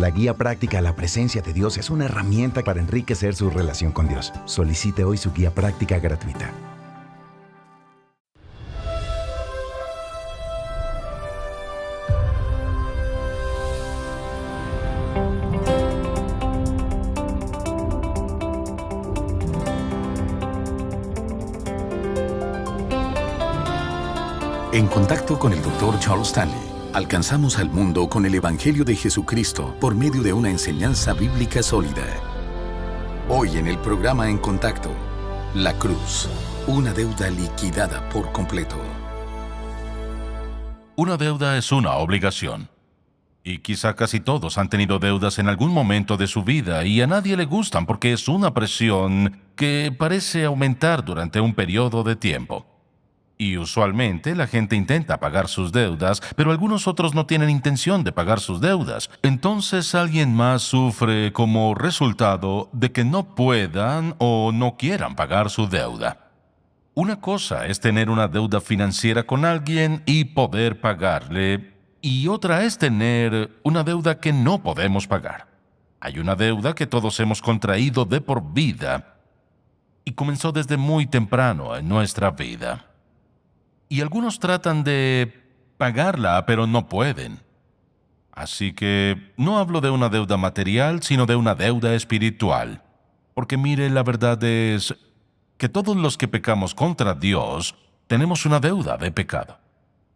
La guía práctica a la presencia de Dios es una herramienta para enriquecer su relación con Dios. Solicite hoy su guía práctica gratuita. En contacto con el Dr. Charles Stanley, alcanzamos al mundo con el Evangelio de Jesucristo por medio de una enseñanza bíblica sólida. Hoy en el programa En Contacto, la cruz, una deuda liquidada por completo. Una deuda es una obligación. Y quizá casi todos han tenido deudas en algún momento de su vida y a nadie le gustan porque es una presión que parece aumentar durante un periodo de tiempo. Y usualmente la gente intenta pagar sus deudas, pero algunos otros no tienen intención de pagar sus deudas. Entonces alguien más sufre como resultado de que no puedan o no quieran pagar su deuda. Una cosa es tener una deuda financiera con alguien y poder pagarle, y otra es tener una deuda que no podemos pagar. Hay una deuda que todos hemos contraído de por vida y comenzó desde muy temprano en nuestra vida. Y algunos tratan de pagarla, pero no pueden. Así que no hablo de una deuda material, sino de una deuda espiritual. Porque mire, la verdad es que todos los que pecamos contra Dios tenemos una deuda de pecado.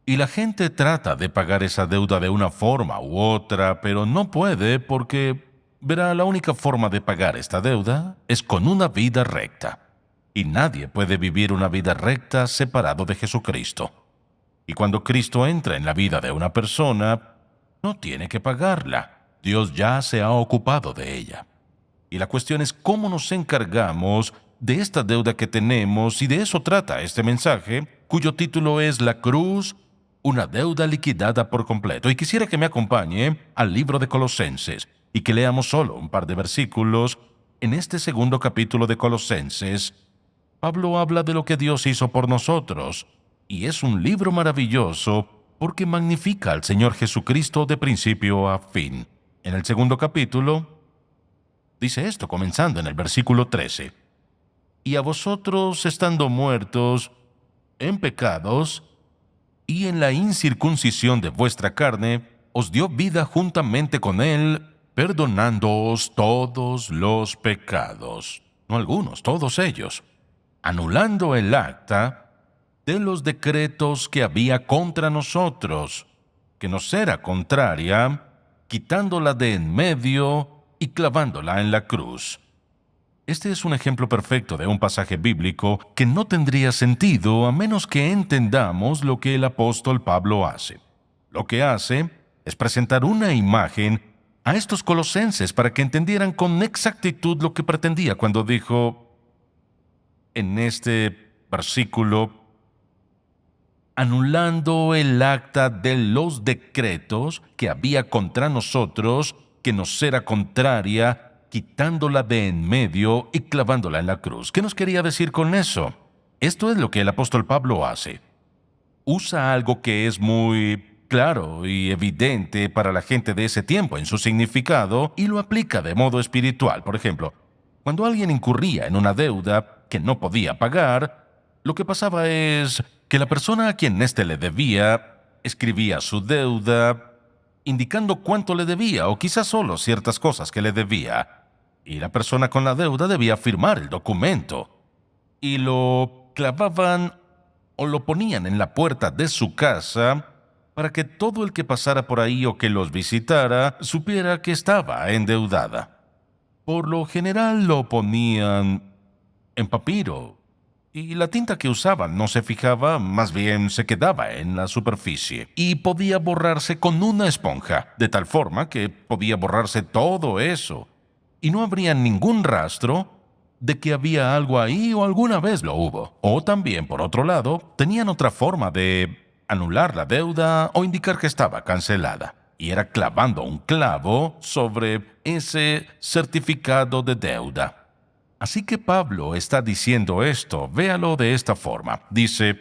Y la gente trata de pagar esa deuda de una forma u otra, pero no puede porque, verá, la única forma de pagar esta deuda es con una vida recta. Y nadie puede vivir una vida recta separado de Jesucristo. Y cuando Cristo entra en la vida de una persona, no tiene que pagarla. Dios ya se ha ocupado de ella. Y la cuestión es cómo nos encargamos de esta deuda que tenemos, y de eso trata este mensaje, cuyo título es La cruz, una deuda liquidada por completo. Y quisiera que me acompañe al libro de Colosenses y que leamos solo un par de versículos. En este segundo capítulo de Colosenses, Pablo habla de lo que Dios hizo por nosotros, y es un libro maravilloso porque magnifica al Señor Jesucristo de principio a fin. En el segundo capítulo, dice esto, comenzando en el versículo 13. Y a vosotros, estando muertos en pecados y en la incircuncisión de vuestra carne, os dio vida juntamente con Él, perdonándoos todos los pecados. No algunos, todos ellos. Anulando el acta de los decretos que había contra nosotros, que nos era contraria, quitándola de en medio y clavándola en la cruz. Este es un ejemplo perfecto de un pasaje bíblico que no tendría sentido a menos que entendamos lo que el apóstol Pablo hace. Lo que hace es presentar una imagen a estos colosenses para que entendieran con exactitud lo que pretendía cuando dijo en este versículo, anulando el acta de los decretos que había contra nosotros, que nos era contraria, quitándola de en medio y clavándola en la cruz. ¿Qué nos quería decir con eso? Esto es lo que el apóstol Pablo hace. Usa algo que es muy claro y evidente para la gente de ese tiempo en su significado y lo aplica de modo espiritual. Por ejemplo, cuando alguien incurría en una deuda que no podía pagar, lo que pasaba es que la persona a quien éste le debía escribía su deuda, indicando cuánto le debía o quizás solo ciertas cosas que le debía. Y la persona con la deuda debía firmar el documento. Y lo clavaban o lo ponían en la puerta de su casa para que todo el que pasara por ahí o que los visitara supiera que estaba endeudada. Por lo general lo ponían en papiro, y la tinta que usaban no se fijaba, más bien se quedaba en la superficie, y podía borrarse con una esponja, de tal forma que podía borrarse todo eso, y no habría ningún rastro de que había algo ahí o alguna vez lo hubo. O también, por otro lado, tenían otra forma de anular la deuda o indicar que estaba cancelada, y era clavando un clavo sobre ese certificado de deuda. Así que Pablo está diciendo esto, véalo de esta forma. Dice,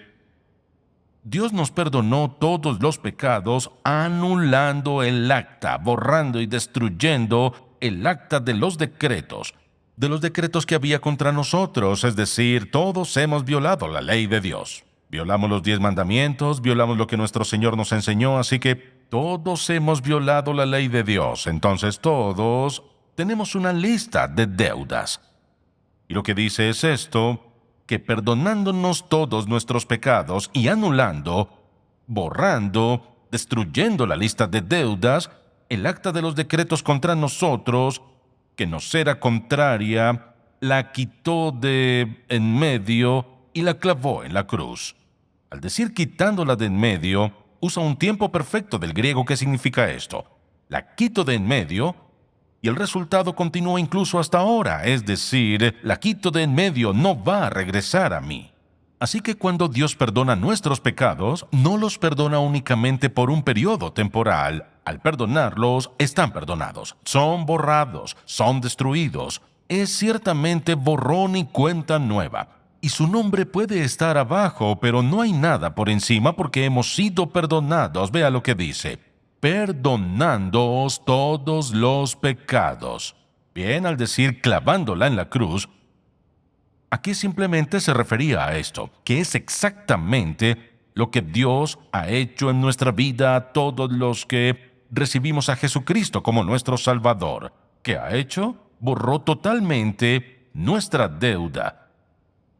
Dios nos perdonó todos los pecados anulando el acta, borrando y destruyendo el acta de los decretos que había contra nosotros, es decir, todos hemos violado la ley de Dios. Violamos los 10 mandamientos, violamos lo que nuestro Señor nos enseñó, así que todos hemos violado la ley de Dios. Entonces todos tenemos una lista de deudas. Y lo que dice es esto, que perdonándonos todos nuestros pecados y anulando, borrando, destruyendo la lista de deudas, el acta de los decretos contra nosotros, que nos era contraria, la quitó de en medio y la clavó en la cruz. Al decir quitándola de en medio, usa un tiempo perfecto del griego que significa esto. La quito de en medio y el resultado continúa incluso hasta ahora, es decir, la quito de en medio, no va a regresar a mí. Así que cuando Dios perdona nuestros pecados, no los perdona únicamente por un periodo temporal. Al perdonarlos, están perdonados, son borrados, son destruidos. Es ciertamente borrón y cuenta nueva. Y su nombre puede estar abajo, pero no hay nada por encima porque hemos sido perdonados. Vea lo que dice: perdonándoos todos los pecados. Bien, al decir clavándola en la cruz, aquí simplemente se refería a esto, que es exactamente lo que Dios ha hecho en nuestra vida a todos los que recibimos a Jesucristo como nuestro Salvador. ¿Qué ha hecho? Borró totalmente nuestra deuda.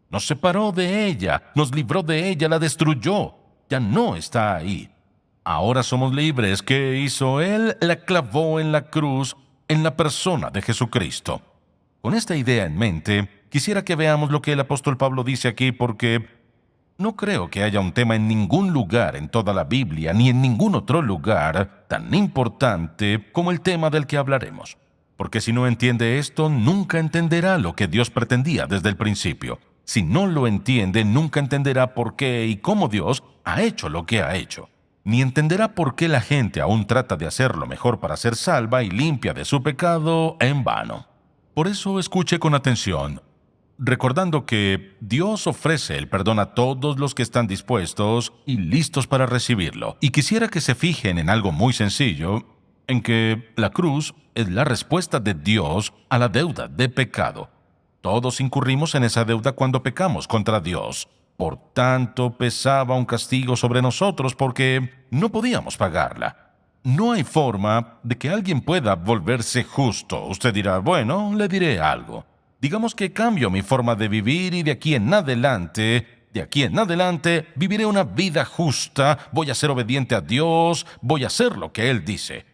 Nos separó de ella, nos libró de ella, la destruyó. Ya no está ahí. Ahora somos libres. ¿Qué hizo Él? La clavó en la cruz en la persona de Jesucristo. Con esta idea en mente, quisiera que veamos lo que el apóstol Pablo dice aquí, porque no creo que haya un tema en ningún lugar en toda la Biblia, ni en ningún otro lugar tan importante como el tema del que hablaremos. Porque si no entiende esto, nunca entenderá lo que Dios pretendía desde el principio. Si no lo entiende, nunca entenderá por qué y cómo Dios ha hecho lo que ha hecho. Ni entenderá por qué la gente aún trata de hacer lo mejor para ser salva y limpia de su pecado en vano. Por eso escuche con atención, recordando que Dios ofrece el perdón a todos los que están dispuestos y listos para recibirlo. Y quisiera que se fijen en algo muy sencillo, en que la cruz es la respuesta de Dios a la deuda de pecado. Todos incurrimos en esa deuda cuando pecamos contra Dios. Por tanto, pesaba un castigo sobre nosotros porque no podíamos pagarla. No hay forma de que alguien pueda volverse justo. Usted dirá, bueno, le diré algo. Digamos que cambio mi forma de vivir y de aquí en adelante, viviré una vida justa, voy a ser obediente a Dios, voy a hacer lo que Él dice.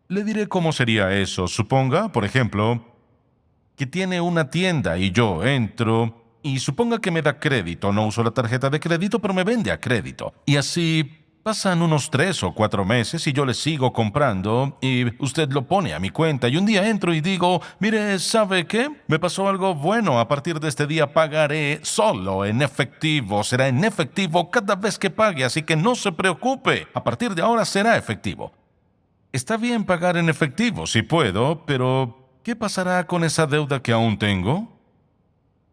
Le diré cómo sería eso. Suponga, por ejemplo, que tiene una tienda y yo entro y suponga que me da crédito. No uso la tarjeta de crédito, pero me vende a crédito. Y así pasan unos 3 o 4 meses y yo le sigo comprando y usted lo pone a mi cuenta y un día entro y digo, mire, ¿sabe qué? Me pasó algo bueno. A partir de este día pagaré solo en efectivo. Será en efectivo cada vez que pague, así que no se preocupe. A partir de ahora será efectivo. Está bien pagar en efectivo, si puedo, pero ¿qué pasará con esa deuda que aún tengo?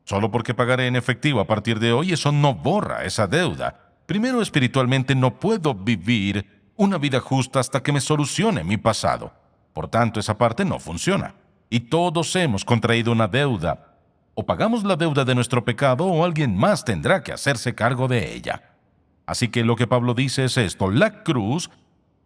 Solo porque pagaré en efectivo a partir de hoy, eso no borra esa deuda. Primero, espiritualmente no puedo vivir una vida justa hasta que me solucione mi pasado. Por tanto, esa parte no funciona. Y todos hemos contraído una deuda. O pagamos la deuda de nuestro pecado o alguien más tendrá que hacerse cargo de ella. Así que lo que Pablo dice es esto: la cruz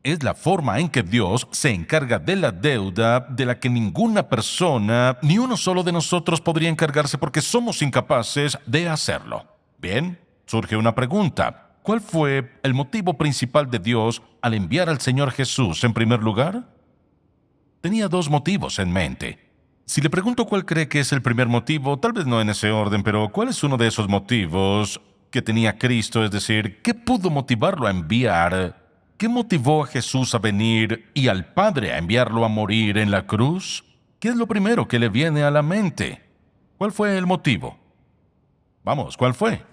es la forma en que Dios se encarga de la deuda de la que ninguna persona, ni uno solo de nosotros podría encargarse porque somos incapaces de hacerlo. Bien, surge una pregunta. ¿Cuál fue el motivo principal de Dios al enviar al Señor Jesús en primer lugar? Tenía 2 motivos en mente. Si le pregunto cuál cree que es el primer motivo, tal vez no en ese orden, pero ¿cuál es uno de esos motivos que tenía Cristo? Es decir, ¿qué pudo motivarlo a enviar? ¿Qué motivó a Jesús a venir y al Padre a enviarlo a morir en la cruz? ¿Qué es lo primero que le viene a la mente? ¿Cuál fue el motivo? Vamos, ¿cuál fue?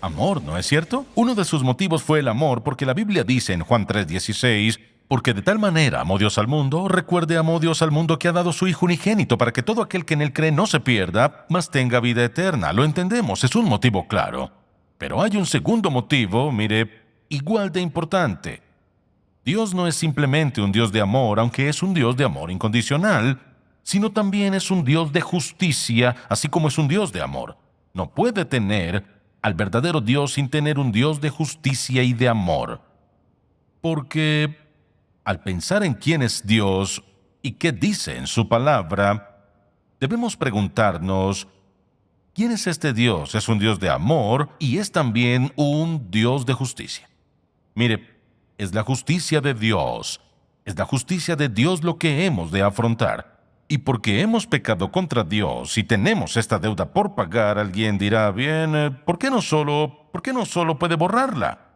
Amor, ¿no es cierto? Uno de sus motivos fue el amor, porque la Biblia dice en Juan 3:16, porque de tal manera amó Dios al mundo, recuerde, amó Dios al mundo que ha dado su Hijo unigénito para que todo aquel que en él cree no se pierda, mas tenga vida eterna. Lo entendemos, es un motivo claro. Pero hay un segundo motivo, mire, igual de importante. Dios no es simplemente un Dios de amor, aunque es un Dios de amor incondicional, sino también es un Dios de justicia, así como es un Dios de amor. No puede tener al verdadero Dios sin tener un Dios de justicia y de amor. Porque al pensar en quién es Dios y qué dice en su palabra, debemos preguntarnos, ¿quién es este Dios? Es un Dios de amor y es también un Dios de justicia. Mire, es la justicia de Dios. Es la justicia de Dios lo que hemos de afrontar. Y porque hemos pecado contra Dios y tenemos esta deuda por pagar, alguien dirá, bien, ¿por qué no solo puede borrarla?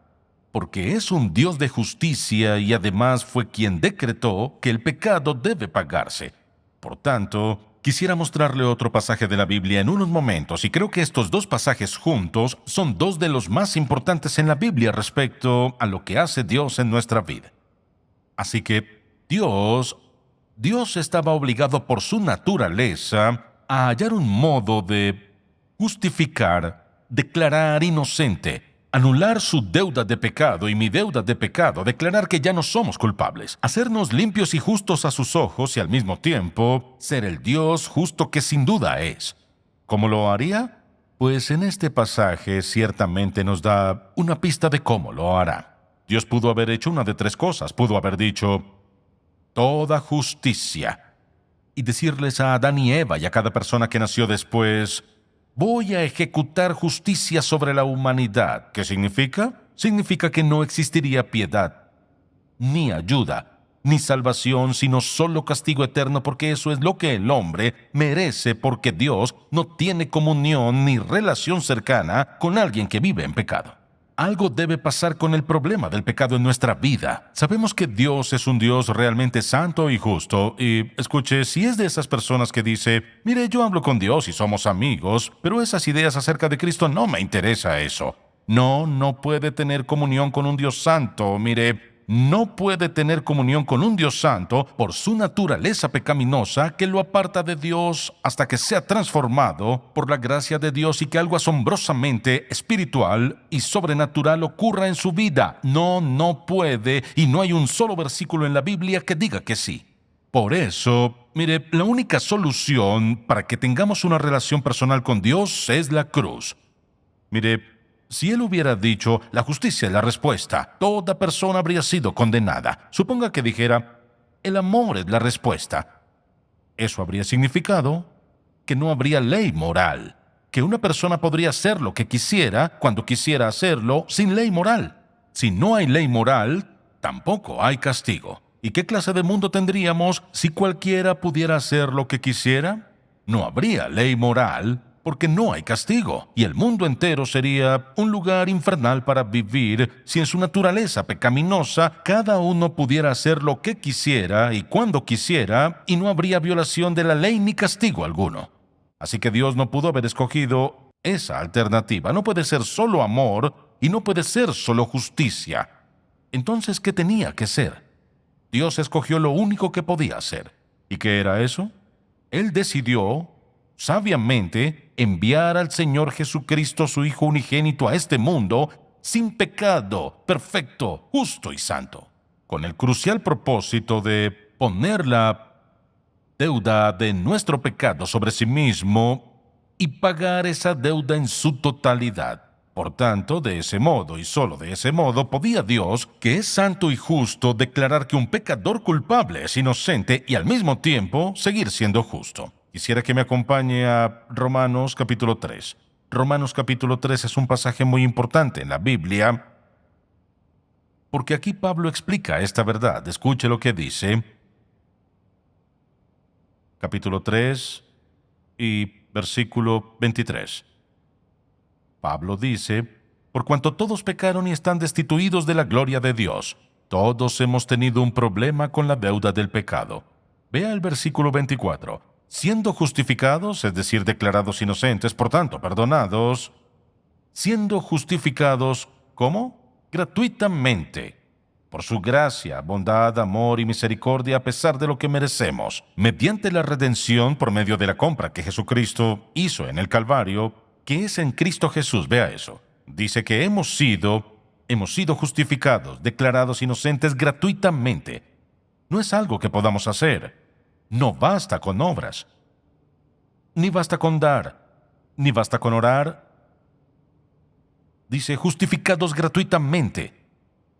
Porque es un Dios de justicia y además fue quien decretó que el pecado debe pagarse. Por tanto, quisiera mostrarle otro pasaje de la Biblia en unos momentos, y creo que estos dos pasajes juntos son dos de los más importantes en la Biblia respecto a lo que hace Dios en nuestra vida. Así que Dios estaba obligado por su naturaleza a hallar un modo de justificar, declarar inocente, anular su deuda de pecado y mi deuda de pecado, declarar que ya no somos culpables, hacernos limpios y justos a sus ojos y al mismo tiempo ser el Dios justo que sin duda es. ¿Cómo lo haría? Pues en este pasaje ciertamente nos da una pista de cómo lo hará. Dios pudo haber hecho una de tres cosas. Pudo haber dicho, toda justicia, y decirles a Adán y Eva y a cada persona que nació después, voy a ejecutar justicia sobre la humanidad. ¿Qué significa? Significa que no existiría piedad, ni ayuda, ni salvación, sino solo castigo eterno, porque eso es lo que el hombre merece, porque Dios no tiene comunión ni relación cercana con alguien que vive en pecado. Algo debe pasar con el problema del pecado en nuestra vida. Sabemos que Dios es un Dios realmente santo y justo. Y, escuche, si es de esas personas que dice, mire, yo hablo con Dios y somos amigos, pero esas ideas acerca de Cristo no me interesa eso. No puede tener comunión con un Dios santo. Mire, no puede tener comunión con un Dios santo por su naturaleza pecaminosa que lo aparta de Dios hasta que sea transformado por la gracia de Dios y que algo asombrosamente espiritual y sobrenatural ocurra en su vida. No puede, y no hay un solo versículo en la Biblia que diga que sí. Por eso, mire, la única solución para que tengamos una relación personal con Dios es la cruz. Mire, si él hubiera dicho, la justicia es la respuesta, toda persona habría sido condenada. Suponga que dijera, el amor es la respuesta. Eso habría significado que no habría ley moral, que una persona podría hacer lo que quisiera, cuando quisiera hacerlo, sin ley moral. Si no hay ley moral, tampoco hay castigo. ¿Y qué clase de mundo tendríamos si cualquiera pudiera hacer lo que quisiera? No habría ley moral, porque no hay castigo, y el mundo entero sería un lugar infernal para vivir si en su naturaleza pecaminosa cada uno pudiera hacer lo que quisiera y cuando quisiera, y no habría violación de la ley ni castigo alguno. Así que Dios no pudo haber escogido esa alternativa. No puede ser solo amor y no puede ser solo justicia. Entonces, ¿qué tenía que ser? Dios escogió lo único que podía hacer. ¿Y qué era eso? Él decidió sabiamente enviar al Señor Jesucristo, su Hijo unigénito, a este mundo sin pecado, perfecto, justo y santo, con el crucial propósito de poner la deuda de nuestro pecado sobre sí mismo y pagar esa deuda en su totalidad. Por tanto, de ese modo y solo de ese modo podía Dios, que es santo y justo, declarar que un pecador culpable es inocente y al mismo tiempo seguir siendo justo. Quisiera que me acompañe a Romanos capítulo 3. Romanos capítulo 3 es un pasaje muy importante en la Biblia, porque aquí Pablo explica esta verdad. Escuche lo que dice. Capítulo 3 y versículo 23. Pablo dice, por cuanto todos pecaron y están destituidos de la gloria de Dios, todos hemos tenido un problema con la deuda del pecado. Vea el versículo 24. Siendo justificados, es decir, declarados inocentes, por tanto, perdonados, siendo justificados, ¿cómo? Gratuitamente, por su gracia, bondad, amor y misericordia a pesar de lo que merecemos, mediante la redención por medio de la compra que Jesucristo hizo en el Calvario, que es en Cristo Jesús. Vea eso. Dice que hemos sido hemos sido justificados, declarados inocentes gratuitamente. No es algo que podamos hacer. No basta con obras. Ni basta con dar. Ni basta con orar. Dice, justificados gratuitamente.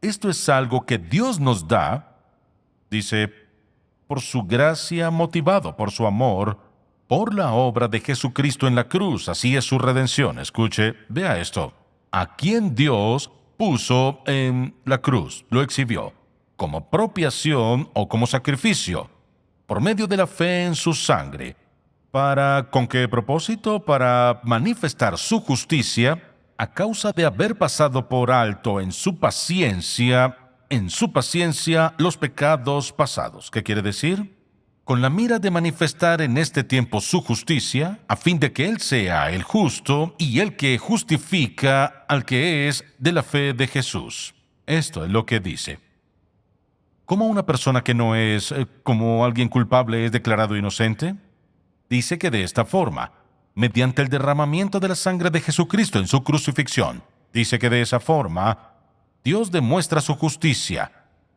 Esto es algo que Dios nos da, dice, por su gracia, motivado por su amor, por la obra de Jesucristo en la cruz. Así es su redención. Escuche, vea esto. A quien Dios puso en la cruz, lo exhibió, como propiación o como sacrificio, por medio de la fe en su sangre. ¿Con qué propósito? Para manifestar su justicia a causa de haber pasado por alto en su paciencia, los pecados pasados. ¿Qué quiere decir? Con la mira de manifestar en este tiempo su justicia, a fin de que Él sea el justo y el que justifica al que es de la fe de Jesús. Esto es lo que dice. ¿Cómo una persona que no es como alguien culpable es declarado inocente? Dice que de esta forma, mediante el derramamiento de la sangre de Jesucristo en su crucifixión. Dice que de esa forma, Dios demuestra su justicia.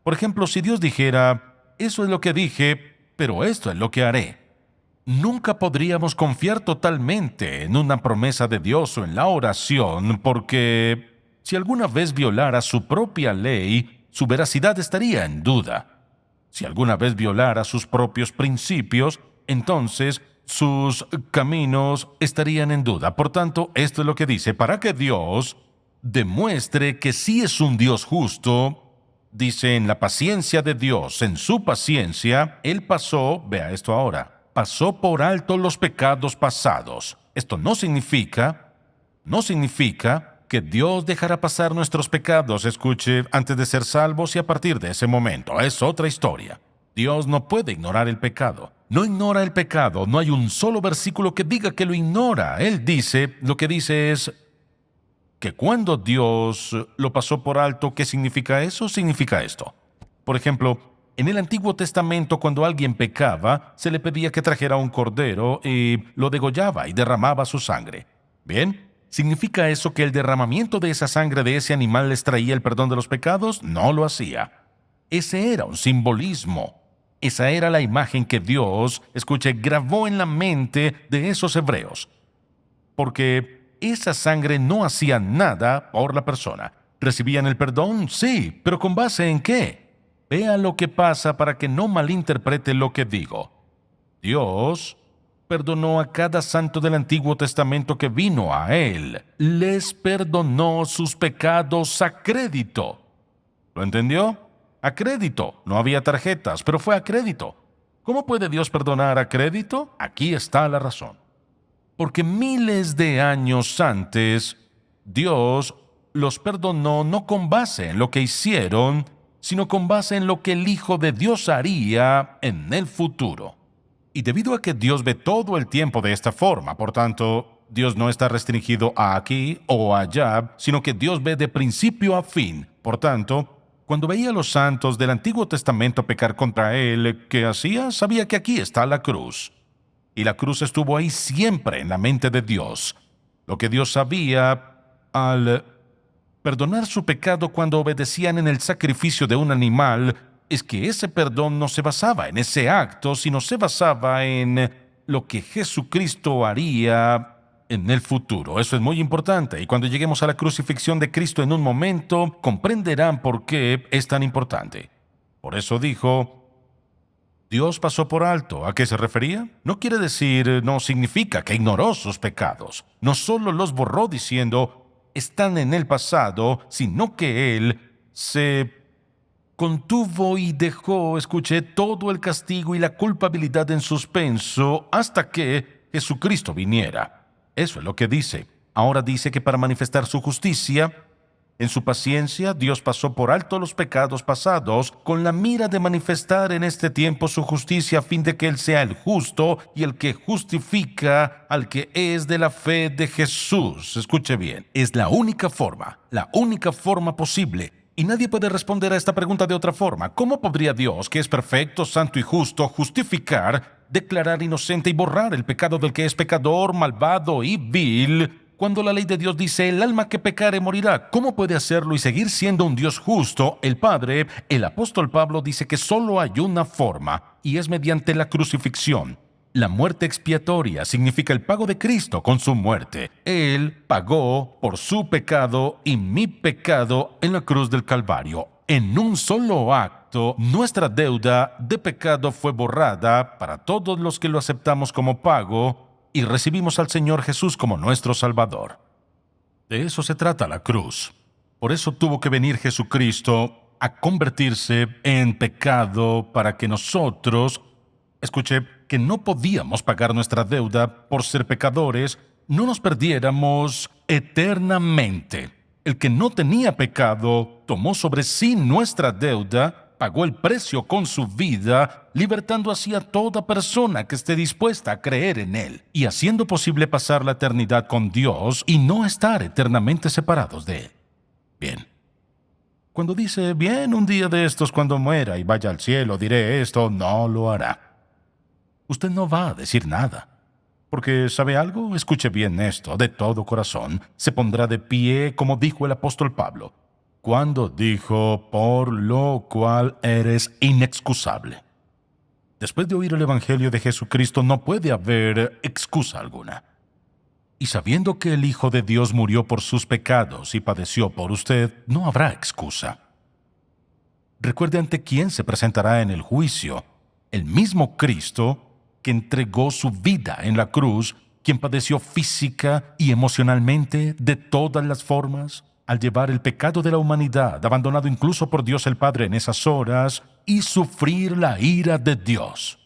Por ejemplo, si Dios dijera, eso es lo que dije, pero esto es lo que haré. Nunca podríamos confiar totalmente en una promesa de Dios o en la oración, porque si alguna vez violara su propia ley, su veracidad estaría en duda. Si alguna vez violara sus propios principios, entonces sus caminos estarían en duda. Por tanto, esto es lo que dice, para que Dios demuestre que sí es un Dios justo. Dice, en la paciencia de Dios, en su paciencia, Él pasó, vea esto ahora, pasó por alto los pecados pasados. Esto no significa que Dios dejará pasar nuestros pecados, escuche, antes de ser salvos y a partir de ese momento. Es otra historia. Dios no puede ignorar el pecado. No ignora el pecado. No hay un solo versículo que diga que lo ignora. Él dice, lo que dice es que cuando Dios lo pasó por alto, ¿qué significa eso? Significa esto. Por ejemplo, en el Antiguo Testamento, cuando alguien pecaba, se le pedía que trajera un cordero y lo degollaba y derramaba su sangre. ¿Bien? ¿Significa eso que el derramamiento de esa sangre de ese animal les traía el perdón de los pecados? No lo hacía. Ese era un simbolismo. Esa era la imagen que Dios, escuche, grabó en la mente de esos hebreos. Porque esa sangre no hacía nada por la persona. ¿Recibían el perdón? Sí, pero ¿con base en qué? Vea lo que pasa para que no malinterprete lo que digo. Dios perdonó a cada santo del Antiguo Testamento que vino a Él. Les perdonó sus pecados a crédito. ¿Lo entendió? A crédito. No había tarjetas, pero fue a crédito. ¿Cómo puede Dios perdonar a crédito? Aquí está la razón. Porque miles de años antes, Dios los perdonó no con base en lo que hicieron, sino con base en lo que el Hijo de Dios haría en el futuro. Y debido a que Dios ve todo el tiempo de esta forma, por tanto, Dios no está restringido a aquí o allá, sino que Dios ve de principio a fin. Por tanto, cuando veía a los santos del Antiguo Testamento pecar contra Él, ¿qué hacía? Sabía que aquí está la cruz. Y la cruz estuvo ahí siempre en la mente de Dios. Lo que Dios sabía al perdonar su pecado cuando obedecían en el sacrificio de un animal es que ese perdón no se basaba en ese acto, sino se basaba en lo que Jesucristo haría en el futuro. Eso es muy importante. Y cuando lleguemos a la crucifixión de Cristo en un momento, comprenderán por qué es tan importante. Por eso dijo, Dios pasó por alto. ¿A qué se refería? No quiere decir, no significa que ignoró sus pecados. No solo los borró diciendo, están en el pasado, sino que Él se contuvo y dejó, escuché, todo el castigo y la culpabilidad en suspenso hasta que Jesucristo viniera. Eso es lo que dice. Ahora dice que para manifestar su justicia, en su paciencia, Dios pasó por alto los pecados pasados con la mira de manifestar en este tiempo su justicia a fin de que Él sea el justo y el que justifica al que es de la fe de Jesús. Escuche bien, es la única forma posible. Y nadie puede responder a esta pregunta de otra forma. ¿Cómo podría Dios, que es perfecto, santo y justo, justificar, declarar inocente y borrar el pecado del que es pecador, malvado y vil, Cuando la ley de Dios dice, el alma que pecare morirá, ¿cómo puede hacerlo y seguir siendo un Dios justo? El Padre, el apóstol Pablo dice que solo hay una forma, y es mediante la crucifixión. La muerte expiatoria significa el pago de Cristo con su muerte. Él pagó por su pecado y mi pecado en la cruz del Calvario. En un solo acto, nuestra deuda de pecado fue borrada para todos los que lo aceptamos como pago y recibimos al Señor Jesús como nuestro Salvador. De eso se trata la cruz. Por eso tuvo que venir Jesucristo a convertirse en pecado para que nosotros, escuche, que no podíamos pagar nuestra deuda por ser pecadores, no nos perdiéramos eternamente. El que no tenía pecado tomó sobre sí nuestra deuda, pagó el precio con su vida, libertando así a toda persona que esté dispuesta a creer en Él y haciendo posible pasar la eternidad con Dios y no estar eternamente separados de Él. Bien. Cuando dice, bien, un día de estos cuando muera y vaya al cielo diré esto, no lo hará. Usted no va a decir nada. Porque, ¿sabe algo? Escuche bien esto, de todo corazón. Se pondrá de pie, como dijo el apóstol Pablo, cuando dijo, por lo cual eres inexcusable. Después de oír el Evangelio de Jesucristo no puede haber excusa alguna. Y sabiendo que el Hijo de Dios murió por sus pecados y padeció por usted, no habrá excusa. Recuerde ante quién se presentará en el juicio. El mismo Cristo que entregó su vida en la cruz, quien padeció física y emocionalmente de todas las formas, al llevar el pecado de la humanidad, abandonado incluso por Dios el Padre en esas horas, y sufrir la ira de Dios.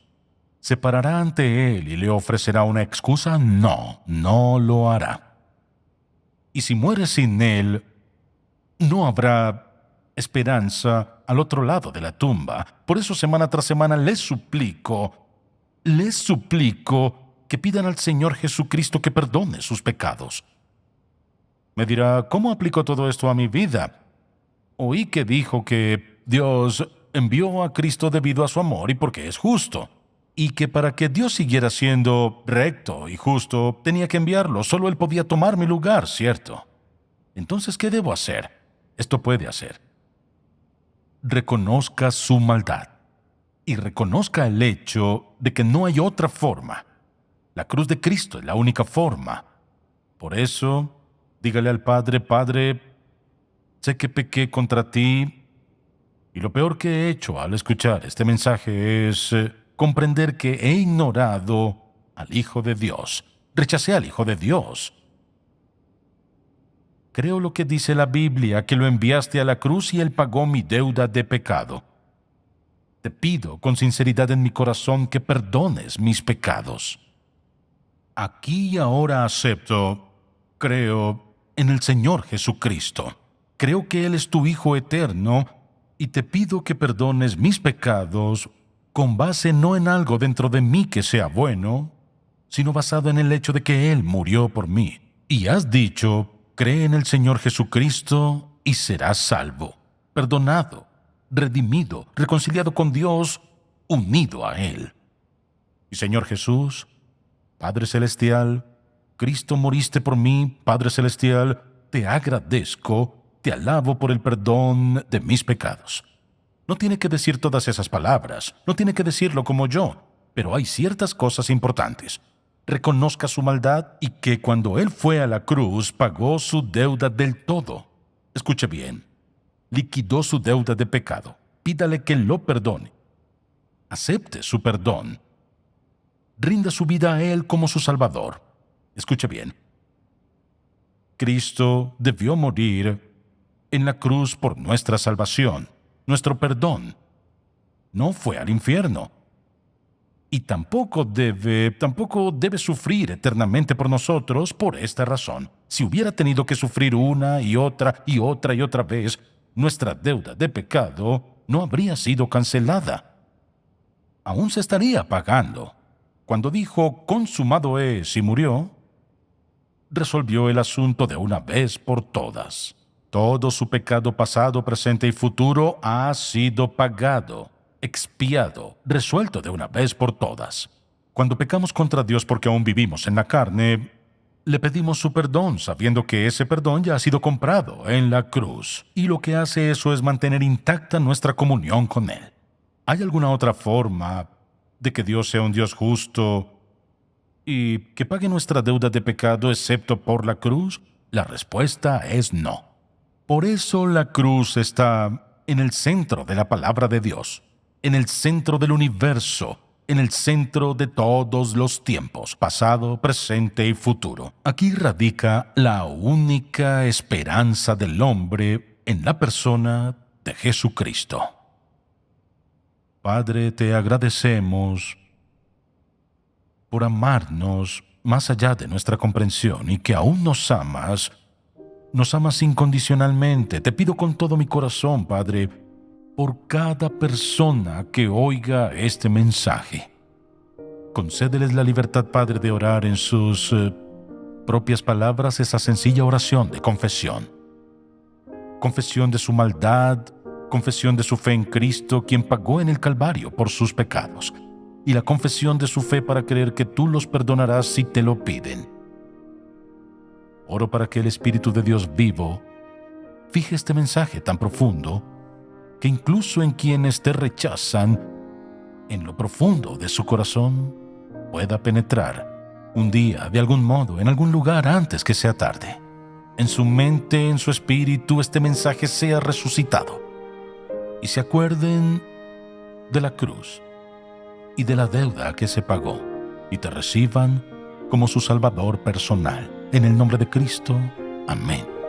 ¿Se parará ante Él y le ofrecerá una excusa? No, no lo hará. Y si muere sin Él, no habrá esperanza al otro lado de la tumba. Por eso semana tras semana les suplico que pidan al Señor Jesucristo que perdone sus pecados. Me dirá, ¿cómo aplico todo esto a mi vida? Oí que dijo que Dios envió a Cristo debido a su amor y porque es justo. Y que para que Dios siguiera siendo recto y justo, tenía que enviarlo. Solo Él podía tomar mi lugar, ¿cierto? Entonces, ¿qué debo hacer? Esto puede hacer. Reconozca su maldad y reconozca el hecho de que no hay otra forma. La cruz de Cristo es la única forma. Por eso, dígale al Padre, Padre, sé que pequé contra ti y lo peor que he hecho al escuchar este mensaje es comprender que he ignorado al Hijo de Dios. Rechacé al Hijo de Dios. Creo lo que dice la Biblia, que lo enviaste a la cruz y Él pagó mi deuda de pecado. Te pido con sinceridad en mi corazón que perdones mis pecados. Aquí y ahora acepto, creo en el Señor Jesucristo. Creo que Él es tu Hijo eterno y te pido que perdones mis pecados con base no en algo dentro de mí que sea bueno, sino basado en el hecho de que Él murió por mí. Y has dicho, cree en el Señor Jesucristo y serás salvo, perdonado, redimido, reconciliado con Dios, unido a Él. Y Señor Jesús, Padre Celestial, Cristo moriste por mí, Padre Celestial, te agradezco, te alabo por el perdón de mis pecados. No tiene que decir todas esas palabras, no tiene que decirlo como yo, pero hay ciertas cosas importantes. Reconozca su maldad y que cuando Él fue a la cruz pagó su deuda del todo. Escuche bien. Liquidó su deuda de pecado. Pídale que lo perdone. Acepte su perdón. Rinda su vida a Él como su Salvador. Escuche bien. Cristo debió morir en la cruz por nuestra salvación, nuestro perdón. No fue al infierno. Y tampoco debe sufrir eternamente por nosotros por esta razón. Si hubiera tenido que sufrir una y otra y otra y otra vez, nuestra deuda de pecado no habría sido cancelada. Aún se estaría pagando. Cuando dijo, consumado es, y murió, resolvió el asunto de una vez por todas. Todo su pecado pasado, presente y futuro ha sido pagado, expiado, resuelto de una vez por todas. Cuando pecamos contra Dios porque aún vivimos en la carne, Le pedimos su perdón, sabiendo que ese perdón ya ha sido comprado en la cruz. Y lo que hace eso es mantener intacta nuestra comunión con Él. ¿Hay alguna otra forma de que Dios sea un Dios justo y que pague nuestra deuda de pecado excepto por la cruz? La respuesta es no. Por eso la cruz está en el centro de la palabra de Dios, en el centro del universo, en el centro de todos los tiempos, pasado, presente y futuro. Aquí radica la única esperanza del hombre en la persona de Jesucristo. Padre, te agradecemos por amarnos más allá de nuestra comprensión y que aún nos amas incondicionalmente. Te pido con todo mi corazón, Padre, por cada persona que oiga este mensaje. Concédeles la libertad, Padre, de orar en sus propias palabras esa sencilla oración de confesión. Confesión de su maldad, confesión de su fe en Cristo, quien pagó en el Calvario por sus pecados, y la confesión de su fe para creer que tú los perdonarás si te lo piden. Oro para que el Espíritu de Dios vivo fije este mensaje tan profundo que incluso en quienes te rechazan, en lo profundo de su corazón, pueda penetrar un día, de algún modo, en algún lugar antes que sea tarde. En su mente, en su espíritu, este mensaje sea resucitado y se acuerden de la cruz y de la deuda que se pagó y te reciban como su Salvador personal. En el nombre de Cristo. Amén.